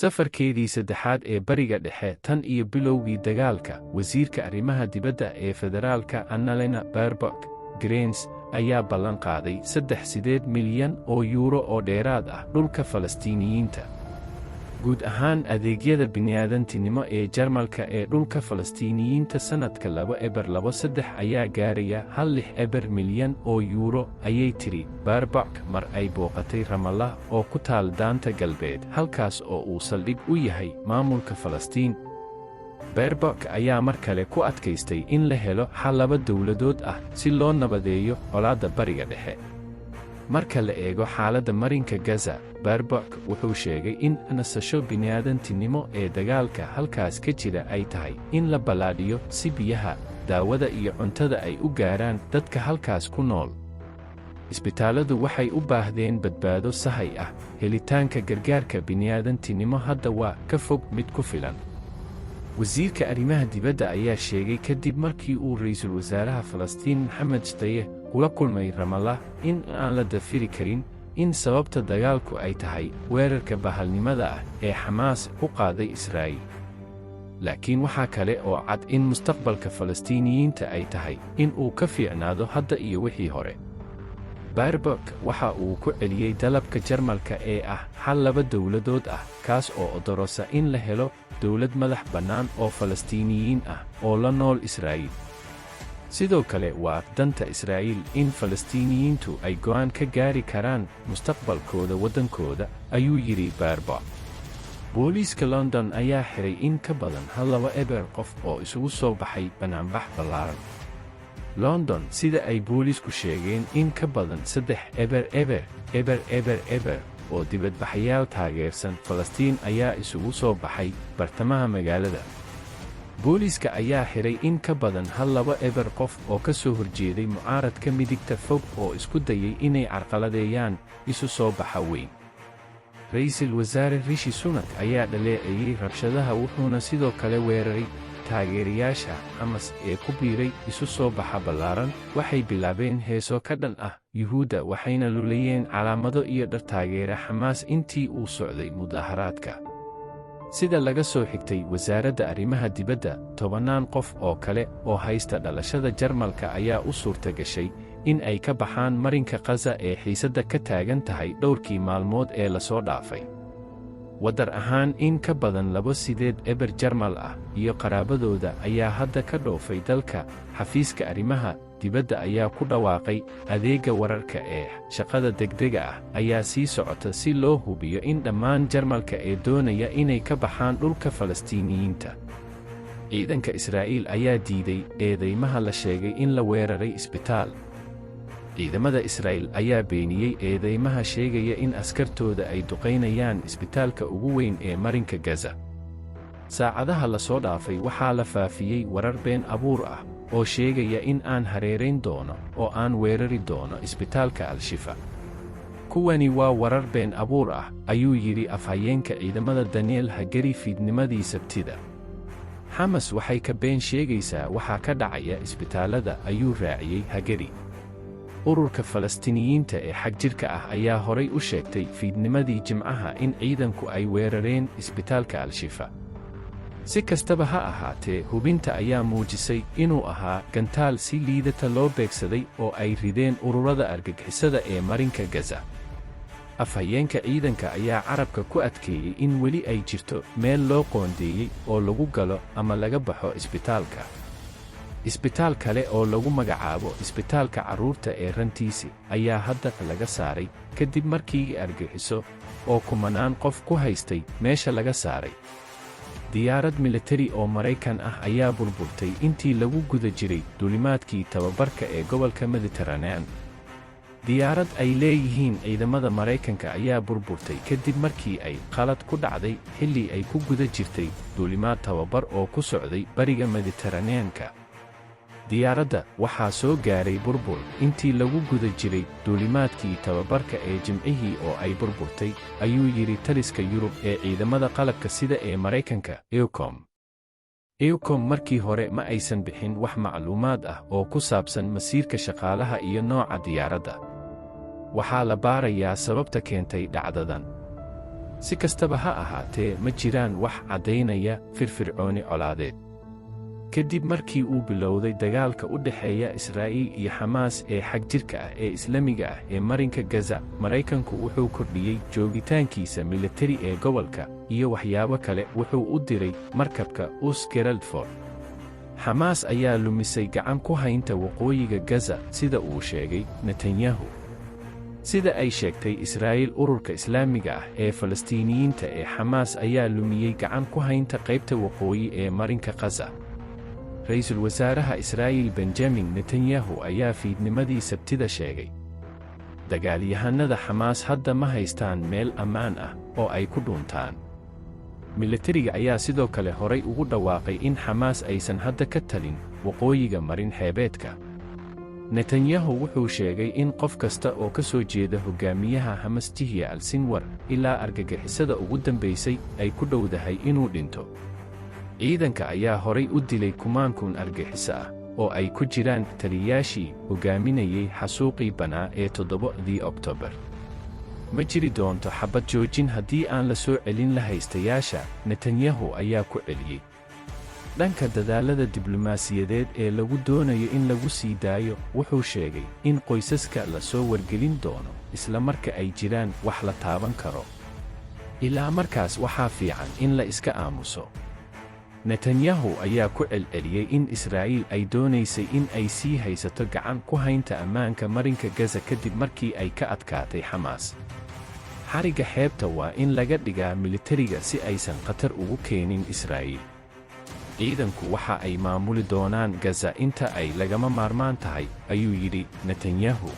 safarkeedii saddexaad ee bariga dhexe tan iyo bilowgii dagaalka, wasiirka arrimaha dibadda ee federaalka Annalena Baerbock Greens ayaa ballan qaaday 3 milyan oo yuuro oo dheeraad ah dhulka Falastiiniyiinta. guud ahaan adeegyada bini'aadantinimo ee Jarmalka ee dhulka Falastiiniyiinta sanadka 2023 ayaa gaaraya 1.6 milyan oo yuuro, ayay tiri Baerbock mar ay booqatay Ramallah oo ku taal daanta galbeed, halkaas oo uu saldhig u yahay maamulka Falastiin. Baerbock ayaa mar kale ku adkaystay in la helo xal 2 dowladood ah si loo nabadeeyo colaadda bariga dhexe. marka la eego xaaladda marinka Gaza, Baerbock wuxuu sheegay in nasasho bini'aadantinimo ee dagaalka halkaas ka jira ay tahay in la ballaadhiyo si biyaha, daawada iyo cuntada ay u gaaraan dadka halkaas ku nool. Isbitaalladu waxay u baahdeen badbaado sahay ah, helitaanka gargaarka bini'aadantinimo hadda waa ka fog mid ku filan. wasiirka arrimaha dibadda ayaa sheegay kadib markii uu ra'iisul wasaaraha Falastiin Maxamed Shtayyeh kula kulmay Ramallah in aan la dafiri karin in sababta dagaalku ay tahay weerarka bahalnimada ah ee Xamaas ku qaaday Israa'iil. laakiin waxaa kale oo cad in mustaqbalka Falastiiniyiinta ay tahay in uu ka fiicnaado hadda iyo wixii hore. Baerbock waxa uu ku celiyey dalabka Jarmalka ee ah xal 2 dowladood ah, kaas oo odorosa in la helo dowlad madax bannaan oo Falastiiniyiin ah oo la nool Israa'iil. sidoo kale waa danta Israa'iil in Falastiiniyiintu ay go'aan ka gaari karaan mustaqbalkooda waddankooda, ayuu yidhi Baerbock. booliiska London ayaa xiray in ka badan 2 qof oo isugu soo baxay banaanbax ballaaran. London sida ay booliisku sheegeen in ka badan 3 oo dibadbaxayaal taageersan Falastiin ayaa isugu soo baxay bartamaha magaalada. booliiska ayaa xiray in ka badan 2 qof oo ka soo horjeeday mucaaradka midigta fog oo isku dayay inay carqaladeeyaan isu soo baxa weyn. ra'iisul wasaare Rishi Sunak ayaa dhaleeceeyay rabshadaha wuxuuna sidoo kale weeraray taageerayaasha Xamaas ee ku biiray isu soo baxa ballaaran. waxay bilaabeen heeso ka dhan ah Yuhuudda waxayna lulayeen calaamado iyo dhar taageera Xamaas intii uu socday mudaharaadka. sida laga soo xigtay wasaaradda arrimaha dibadda, 10 qof oo kale oo haysta dhalashada Jarmalka ayaa u suurta gashay in ay ka baxaan marinka Gaza ee xiisadda ka taagan tahay dhowrkii maalmood ee la soo dhaafay. wadar ahaan in ka badan 2 Jarmal ah iyo qaraabadooda ayaa hadda ka dhoofay dalka. xafiiska arrimaha dibadda ayaa ku dhawaaqay adeegga wararka ee shaqada degdega ah ayaa sii socota si loo hubiyo in dhammaan Jarmalka ee doonaya inay ka baxaan dhulka Falastiiniyiinta. ciidanka Israa'iil ayaa diiday eedeymaha la sheegay in la weeraray isbitaal. ciidamada Israa'iil ayaa beeniyey eedeymaha sheegaya in askartooda ay duqaynayaan isbitaalka ugu weyn ee marinka Gaza. saacadaha la soo dhaafay waxaa la faafiyey warar been abuur ah oo sheegaya in aan hareerayn doono oo aan weerari doono isbitaalka Al-Shifa. kuwani waa warar been abuur ah, ayuu yidhi afhayeenka ciidamada Daniel Hagari fiidnimadii Sabtida. Xamaas waxay ka been sheegaysaa waxaa ka dhacaya isbitaallada, ayuu raaciyey Hagari. ururka Falastiiniyiinta ee xagjirka ah ayaa horay u sheegtay fiidnimadii Jimcaha in ciidanku ay weerareen isbitaalka Al-Shifa. si kastaba ha ahaatee, hubinta ayaa muujisay inuu ahaa gantaal si liidata loo beegsaday oo ay rideen ururada argagixisada ee marinka Gaza. afhayeenka ciidanka ayaa carabka ku adkeeyey in weli ay jirto meel loo qoondeeyey oo lagu galo ama laga baxo isbitaalka. isbitaal kale oo lagu magacaabo isbitaalka carruurta ee Rantiisi ayaa hadda laga saaray kadib markii argagixiso oo kumanaan qof ku haystay meesha laga saaray. diyaarad militari oo Maraykan ah ayaa burburtay intii lagu guda jiray duulimaadkii tababarka ee gobolka Mediterranean. diyaarad ay leeyihiin ciidamada Maraykanka ayaa burburtay kadib markii ay qalad ku dhacday xilli ay ku guda jirtay duulimaad tababar oo ku socday bariga Mediterranean-ka. diyaaradda waxaa soo gaaray burbur intii lagu guda jiray duulimaadkii tababarka ee Jimcihii oo ay burburtay, ayuu yidhi taliska Yurub ee ciidamada qalabka sida ee Maraykanka EUCOM markii hore ma aysan bixin wax macluumaad ah oo ku saabsan masiirka shaqaalaha iyo nooca diyaaradda. waxaa la baarayaa sababta keentay dhacdadan. si kastaba ha ahaatee ma jiraan wax caddaynaya firfircooni colaadeed kadib markii uu bilowday dagaalka u dhexeeya Israa'iil iyo Xamaas ee xagjirka ah ee Islaamiga ah ee marinka Gaza. Maraykanku wuxuu kordhiyey joogitaankiisa militari ee gobolka iyo waxyaabo kale. Wuxuu u diray markabka US Gerald Ford. Xamaas ayaa lumisay gacan ku haynta waqooyiga Gaza sida uu sheegay Netanyahu. sida ay sheegtay Israa'iil, ururka Islaamiga ah ee Falastiiniyiinta ee Xamaas ayaa lumiyey gacan ku haynta qaybta waqooyi ee marinka Gaza. Ra'iisul Wasaaraha Israa'iil Benjamin Netanyahu ayaa fiidnimadii Sabtida sheegay dagaalyahanada Xamaas hadda ma haystaan meel ammaan ah oo ay ku dhuuntaan. Militariga ayaa sidoo kale horay ugu dhawaaqay in Xamaas aysan hadda ka talin waqooyiga marin xeebeedka. Netanyahu wuxuu sheegay in qof kasta oo ka soo jeeda hogaamiyaha Hamas Yahya al-Sinwar ilaa argagixisada ugu dambaysay ay ku dhowdahay inuu dhinto. Ciidanka ayaa horay u dilay kumaankun argagixiso ah oo ay ku jiraan taliyayaashii hogaaminayay xasuuqii banaa ee 7 Oktoobar. Ma jiri doonto xabad joojin haddii aan la soo celin la haystayaasha, Netanyahu ayaa ku celiyey. dhanka dadaalada diblomaasiyadeed ee lagu doonayo in lagu sii daayo, wuxuu sheegay in qoysaska la soo wargelin doono isla marka ay jiraan wax la taaban karo. Ilaa markaas waxaa fiican in la iska aamuso. Netanyahu ayaa ku celceliyey in Israa'iil ay doonaysay in ay sii haysato gacan ku haynta ammaanka marinka Gaza kadib markii ay ka adkaatay Xamaas. Xariga xeebta waa in laga dhigaa militariga si aysan khatar ugu keenin Israa'iil. ciidanku waxa ay maamuli doonaan Gaza inta ay lagama maarmaan tahay, ayuu yidhi Netanyahu.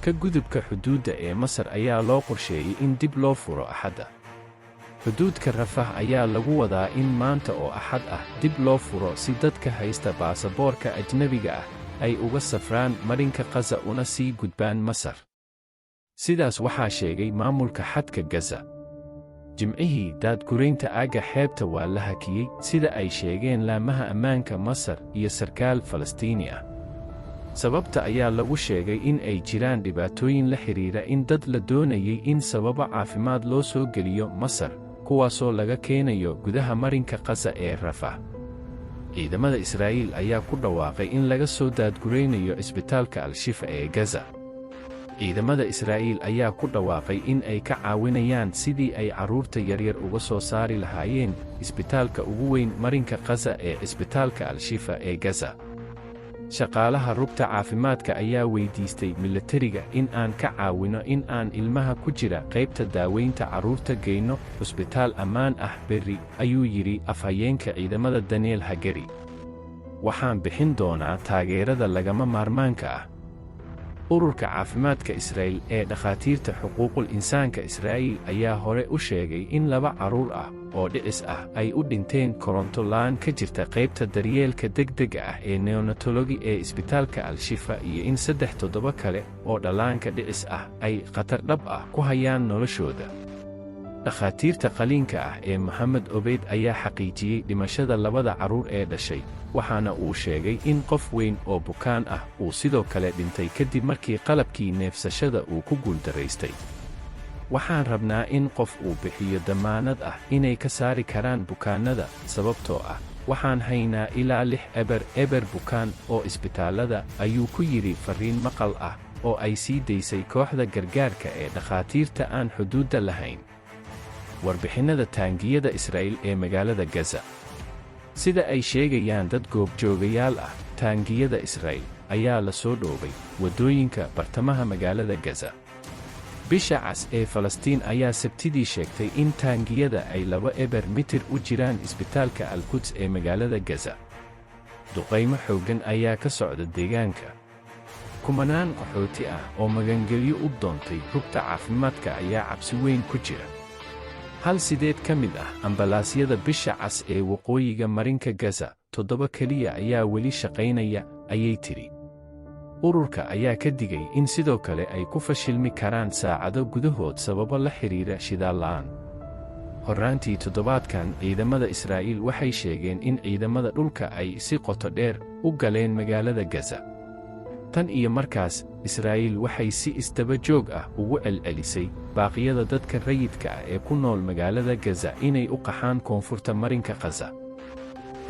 Ka gudubka xuduudda ee Masar ayaa loo qorsheeyey in dib loo furo Axadda. xuduudka Rafah ayaa lagu wadaa in maanta oo Axad ah dib loo furo si dadka haysta baasaboorka ajnabiga ah ay uga safraan marinka Gaza una sii gudbaan Masar. Sidaas waxaa sheegay maamulka xadka Gaza. Jimcihii daadguraynta aagga xeebta waa la hakiyey sida ay sheegeen laamaha ammaanka Masar iyo sarkaal Falastiini ah. Sababta ayaa lagu sheegay in ay jiraan dhibaatooyin la xiriira in dad la doonayay in sababo caafimaad loo soo geliyo Masar, kuwaasoo laga keenayo gudaha marinka Gaza ee Rafah. Ciidamada Israa'iil ayaa ku dhawaaqay in laga soo daadguraynayo isbitaalka Al-Shifa ee Gaza. ciidamada Israa'iil ayaa ku dhawaaqay in ay ka caawinayaan sidii ay carruurta yaryar uga soo saari lahaayeen isbitaalka ugu weyn marinka Gaza ee isbitaalka Al-Shifa ee Gaza. Shaqaalaha rugta caafimaadka ayaa weydiistay militariga in aan ka caawino in aan ilmaha ku jira qaybta daaweynta carruurta geyno cusbitaal ammaan ah berri, ayuu yidhi afhayeenka ciidamada Daniel Hagari. Waxaan bixin doonaa taageerada lagama maarmaanka ah. Ururka caafimaadka Israa'iil ee dhakhaatiirta xuquuqul insaanka Israa'iil ayaa hore u sheegay in 2 carruur ah oo dhicis ah ay u dhinteen koronto la'aan ka jirta qaybta daryeelka degdega ah ee neonatology ee isbitaalka Al-Shifa iyo in 3 kale oo dhallaanka dhicis ah ay khatar dhab ah ku hayaan noloshooda. Dhakhaatiirta qaliinka ah ee Mohamed Obeid ayaa xaqiijiyey dhimashada 2 carruur ee dhashay, waxaana uu sheegay in qof weyn oo bukaan ah uu sidoo kale dhintay kadib markii qalabkii neefsashada uu ku guuldaraystay. Waxaan rabnaa in qof uu bixiyo dammaanad ah inay ka saari karaan bukaanada, sababtoo ah waxaan haynaa ilaa 6 eber bukaan oo isbitaallada, ayuu ku yidhi fariin maqal ah oo ay sii daysay kooxda gargaarka ee dhakhaatiirta aan xuduudda lahayn. Warbixinnada taangiyada Israa'iil ee magaalada Gaza. Sida ay sheegayaan dad goobjoogayaal ah, taangiyada Israa'iil ayaa la soo dhoobay waddooyinka bartamaha magaalada Gaza. Bisha Cas ee Falastiin ayaa Sabtidii sheegtay in taangiyada ay 2 mitir u jiraan isbitaalka Al-Quds ee magaalada Gaza. Duqaymo xooggan ayaa ka socda deegaanka. Kumanaan qaxooti ah oo magangelyo u doontay rugta caafimaadka ayaa cabsi weyn ku jira. Hal sideed ka mid ah ambalaasyada Bisha Cas ee waqooyiga marinka Gaza, 7 keliya ayaa weli shaqaynaya, ayay tiri. Ururka ayaa ka digay in sidoo kale ay ku fashilmi karaan saacado gudahood sababo la xiriira shidaal la'aan. Horraantii toddobaadkan, ciidamada Israa'iil waxay sheegeen in ciidamada dhulka ay si qoto dheer u galeen magaalada Gaza. Tan iyo markaas, Israa'iil waxay si isdaba joog ah ugu celcelisay baaqyada dadka rayidka ah ee ku nool magaalada Gaza inay u qaxaan koonfurta marinka Gaza.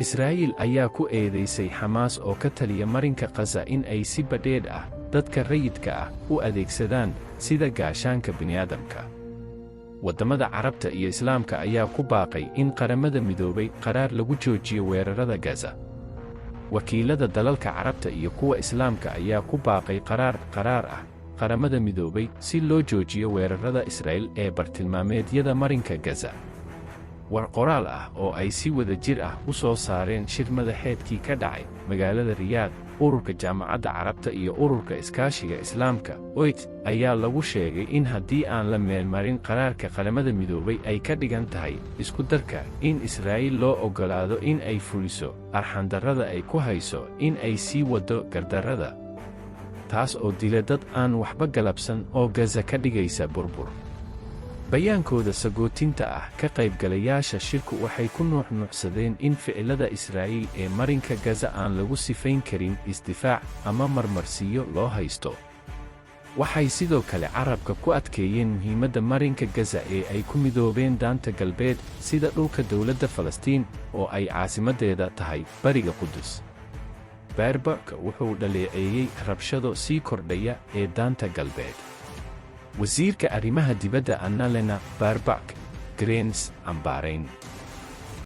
Israa'iil ayaa ku eedeysay Xamaas oo ka taliya marinka Gaza in ay si badheedh ah dadka rayidka ah u adeegsadaan sida gaashaanka bini'aadamka. Waddamada Carabta iyo Islaamka ayaa ku baaqay in Qaramada Midoobay qaraar lagu joojiyo weerarada Gaza. Wakiilada dalalka Carabta iyo kuwa Islaamka ayaa ku baaqay qaraar ah Qaramada Midoobay si loo joojiyo weerarada Israa'iil ee bartilmaameedyada marinka Gaza. War qoraal ah oo ay si wada jir ah u soo saareen shir madaxeedkii ka dhacay magaalada Riyaad, Ururka Jaamacadda Carabta iyo Ururka Iskaashiga Islaamka (OIC) ayaa lagu sheegay in haddii aan la meelmarin qaraarka Qaramada Midoobay ay ka dhigan tahay isku darka in Israa'iil loo oggolaado in ay fuliso arxandarrada ay ku hayso in ay sii waddo gardarrada, taas oo dila dad aan waxba galabsan oo Gaza ka dhigaysa burbur. Bayaankooda sagootinta ah, ka qaybgalayaasha shirku waxay ku nuuxnuuxsadeen in ficilada Israa'iil ee marinka Gaza aan lagu sifayn karin isdifaac ama marmarsiyo loo haysto. Waxay sidoo kale carabka ku adkeeyeen muhiimadda marinka Gaza ee ay ku midoobeen daanta galbeed sida dhulka dowladda Falastiin oo ay caasimadeeda tahay Bariga Qudus. Baerbock wuxuu dhaleeceeyay rabshado sii kordhaya ee daanta galbeed. Wasiirka Arrimaha Dibadda Annalena Baerbock, Greens, cambaarayn.